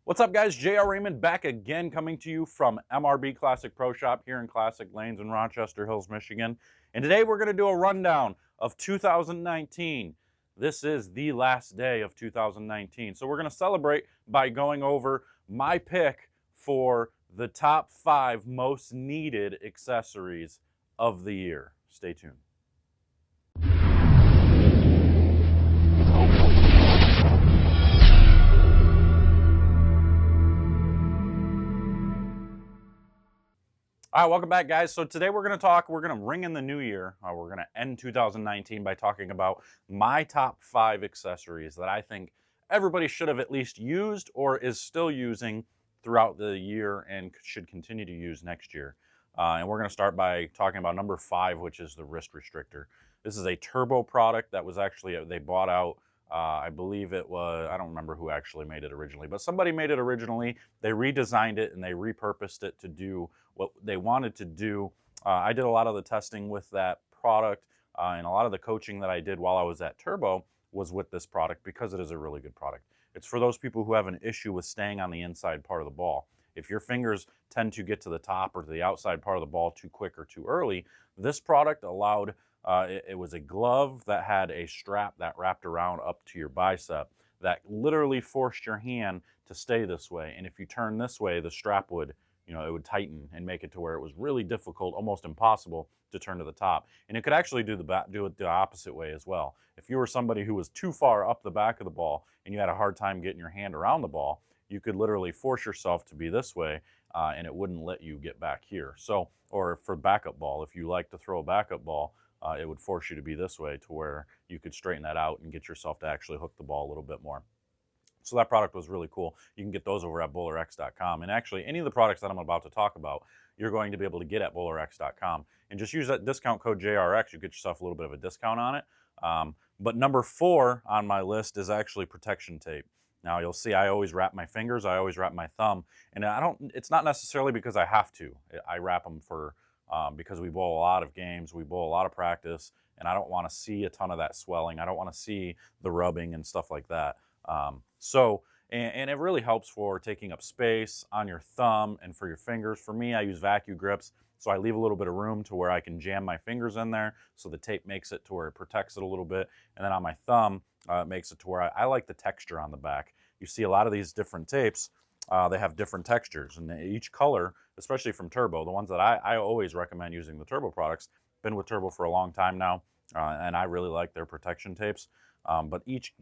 What's up, guys? JR Raymond back again, coming to you from MRB Classic Pro Shop here in Classic Lanes in Rochester Hills, Michigan. And today we're going to do a rundown of 2019. This is the last day of 2019. So we're going to celebrate by going over my pick for the top 5 most needed accessories of the year. Stay tuned. All right, welcome back, guys. So today we're going to ring in the new year. We're going to end 2019 by talking about my top 5 accessories that I think everybody should have at least used or is still using throughout the year and should continue to use next year. And we're going to start by talking about number 5, which is the wrist restrictor. This is a turbo product that was actually, they bought out, I believe it was, I don't remember who actually made it originally, but somebody made it originally. They redesigned it and they repurposed it to do what they wanted to do. I did a lot of the testing with that product, and a lot of the coaching that I did while I was at Turbo was with this product because it is a really good product. It's for those people who have an issue with staying on the inside part of the ball. If your fingers tend to get to the top or to the outside part of the ball too quick or too early, this product allowed, it was a glove that had a strap that wrapped around up to your bicep that literally forced your hand to stay this way. And if you turn this way, the strap would, it would tighten and make it to where it was really difficult, almost impossible to turn to the top. And it could actually do it the opposite way as well. If you were somebody who was too far up the back of the ball and you had a hard time getting your hand around the ball, you could literally force yourself to be this way, and it wouldn't let you get back here. So, or for backup ball, if you like to throw a backup ball, it would force you to be this way to where you could straighten that out and get yourself to actually hook the ball a little bit more. So that product was really cool. You can get those over at BowlerX.com. And actually, any of the products that I'm about to talk about, you're going to be able to get at BowlerX.com. And just use that discount code JRX. You get yourself a little bit of a discount on it. But number 4 on my list is actually protection tape. Now, you'll see I always wrap my fingers. I always wrap my thumb. And it's not necessarily because I have to. I wrap them because we bowl a lot of games. We bowl a lot of practice. And I don't want to see a ton of that swelling. I don't want to see the rubbing and stuff like that. And it really helps for taking up space on your thumb and for your fingers. For me, I use vacuum grips, so I leave a little bit of room to where I can jam my fingers in there, so the tape makes it to where it protects it a little bit. And then on my thumb, it makes it to where I like the texture on the back. You see a lot of these different tapes, they have different textures, and each color, especially from Turbo, the ones that I always recommend using the Turbo products, been with Turbo for a long time now, and I really like their protection tapes. But each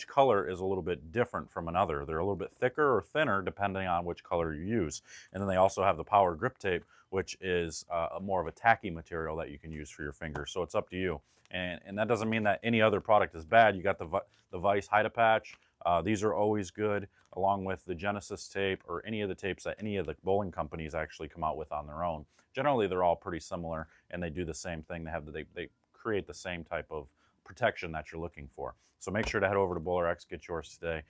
color is a little bit different from another. They're a little bit thicker or thinner depending on which color you use. And then they also have the power grip tape, which is more of a tacky material that you can use for your fingers. So it's up to you. And that doesn't mean that any other product is bad. You got the Vice Hide-A-Patch. These are always good, along with the Genesis tape or any of the tapes that any of the bowling companies actually come out with on their own. Generally, they're all pretty similar, and they do the same thing. They create the same type of protection that you're looking for. So make sure to head over to BowlerX, get yours today.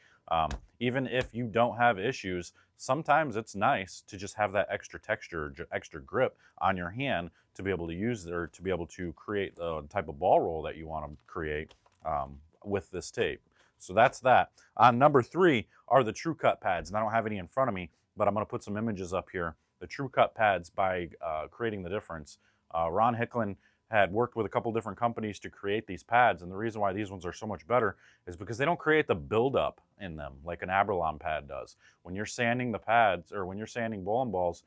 Even if you don't have issues, sometimes it's nice to just have that extra texture, extra grip on your hand to be able to use or to be able to create the type of ball roll that you want to create with this tape. So that's that. Number 3 are the True Cut pads, and I don't have any in front of me, but I'm going to put some images up here. The True Cut pads, by creating the difference. Ron Hicklin had worked with a couple different companies to create these pads, and the reason why these ones are so much better is because they don't create the buildup in them like an Abralon pad does. When you're sanding the pads, or when you're sanding bowling balls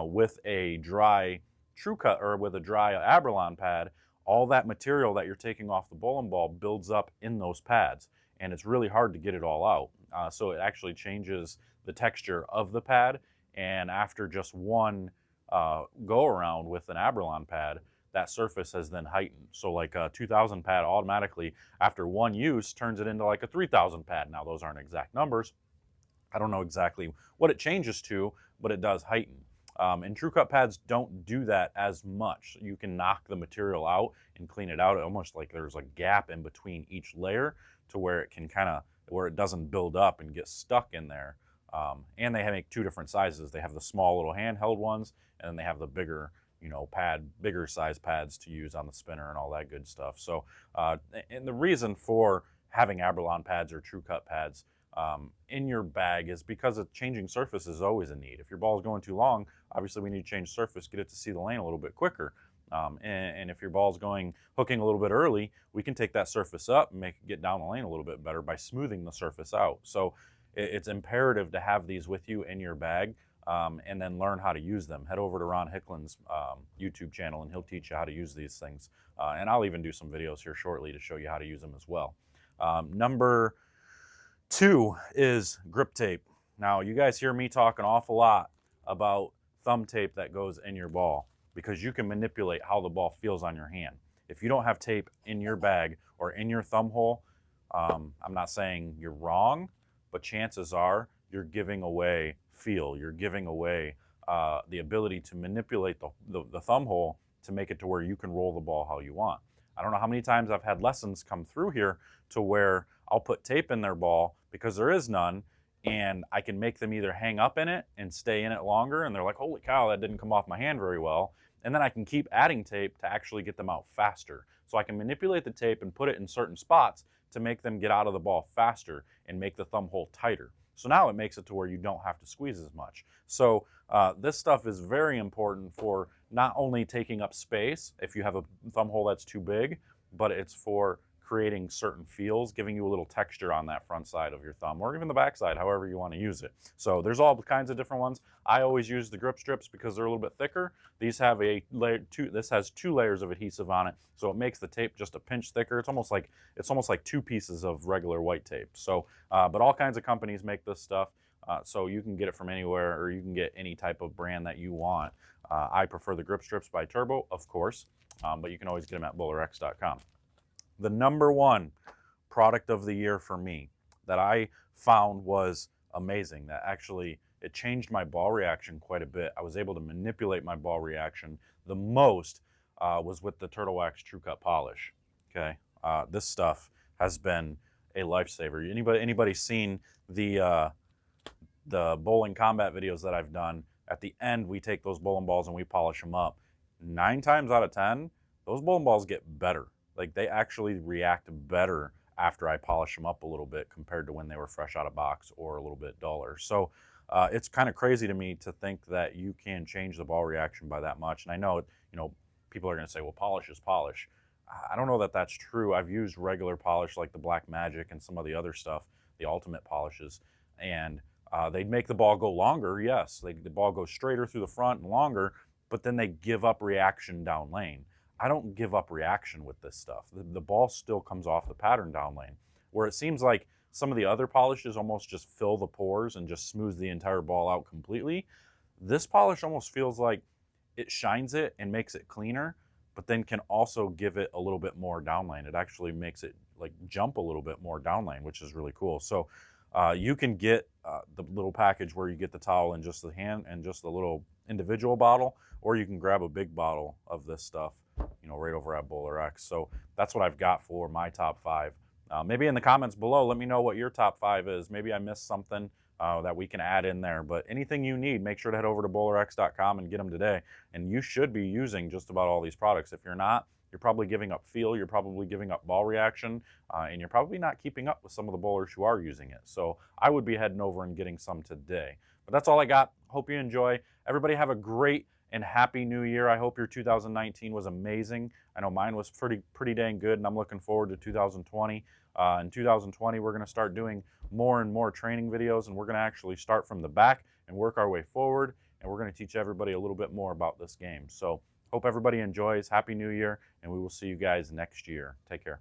with a dry True Cut or with a dry Abralon pad, all that material that you're taking off the bowling ball builds up in those pads, and it's really hard to get it all out. So it actually changes the texture of the pad, and after just one go around with an Abralon pad, that surface has then heightened. So like a 2000 pad automatically, after one use, turns it into like a 3000 pad. Now those aren't exact numbers. I don't know exactly what it changes to, but it does heighten. And True Cut pads don't do that as much. You can knock the material out and clean it out, almost like there's a gap in between each layer to where it can where it doesn't build up and get stuck in there. And they make 2 different sizes. They have the small little handheld ones, and then they have the bigger, bigger size pads to use on the spinner and all that good stuff. So, and the reason for having Abralon pads or True Cut pads in your bag is because a changing surface is always a need. If your ball is going too long, obviously we need to change surface, get it to see the lane a little bit quicker. And if your ball's hooking a little bit early, we can take that surface up and make it get down the lane a little bit better by smoothing the surface out. So it's imperative to have these with you in your bag, and then learn how to use them. Head over to Ron Hicklin's YouTube channel and he'll teach you how to use these things. And I'll even do some videos here shortly to show you how to use them as well. Number 2 is grip tape. Now, you guys hear me talk an awful lot about thumb tape that goes in your ball, because you can manipulate how the ball feels on your hand. If you don't have tape in your bag or in your thumb hole, I'm not saying you're wrong, but chances are you're giving away feel. You're giving away the ability to manipulate the thumb hole to make it to where you can roll the ball how you want. I don't know how many times I've had lessons come through here to where I'll put tape in their ball because there is none, and I can make them either hang up in it and stay in it longer, and they're like, holy cow, that didn't come off my hand very well. And then I can keep adding tape to actually get them out faster. So I can manipulate the tape and put it in certain spots to make them get out of the ball faster and make the thumb hole tighter. So now it makes it to where you don't have to squeeze as much. So this stuff is very important for not only taking up space if you have a thumb hole that's too big, but it's for creating certain feels, giving you a little texture on that front side of your thumb, or even the back side, however you want to use it. So there's all kinds of different ones. I always use the grip strips because they're a little bit thicker. These have this has 2 layers of adhesive on it, so it makes the tape just a pinch thicker. It's almost like 2 pieces of regular white tape. So, but all kinds of companies make this stuff. So you can get it from anywhere, or you can get any type of brand that you want. I prefer the grip strips by Turbo, of course, but you can always get them at BowlerX.com. The number 1 product of the year for me that I found was amazing, that actually it changed my ball reaction quite a bit. I was able to manipulate my ball reaction the most was with the Turtle Wax True Cut Polish. Okay, this stuff has been a lifesaver. Anybody seen the bowling combat videos that I've done? At the end, we take those bowling balls and we polish them up. 9 times out of 10, those bowling balls get better. Like, they actually react better after I polish them up a little bit compared to when they were fresh out of box or a little bit duller. So it's kind of crazy to me to think that you can change the ball reaction by that much. And I know, people are going to say, well, polish is polish. I don't know that that's true. I've used regular polish like the Black Magic and some of the other stuff, the ultimate polishes, and they make the ball go longer, yes. The ball goes straighter through the front and longer, but then they give up reaction down lane. I don't give up reaction with this stuff. The ball still comes off the pattern down lane, where it seems like some of the other polishes almost just fill the pores and just smooth the entire ball out completely. This polish almost feels like it shines it and makes it cleaner, but then can also give it a little bit more down lane. It actually makes it like jump a little bit more down lane, which is really cool. So you can get the little package where you get the towel and just the hand and just the little individual bottle, or you can grab a big bottle of this stuff, right over at BowlerX. So that's what I've got for my top 5. Maybe in the comments below, let me know what your top 5 is. Maybe I missed something that we can add in there. But anything you need, make sure to head over to BowlerX.com and get them today. And you should be using just about all these products. If you're not, you're probably giving up feel, you're probably giving up ball reaction, and you're probably not keeping up with some of the bowlers who are using it. So I would be heading over and getting some today. But that's all I got. Hope you enjoy. Everybody have a great and happy new year. I hope your 2019 was amazing. I know mine was pretty dang good, and I'm looking forward to 2020. In 2020, we're going to start doing more and more training videos, and we're going to actually start from the back and work our way forward, and we're going to teach everybody a little bit more about this game. So hope everybody enjoys. Happy New Year, and we will see you guys next year. Take care.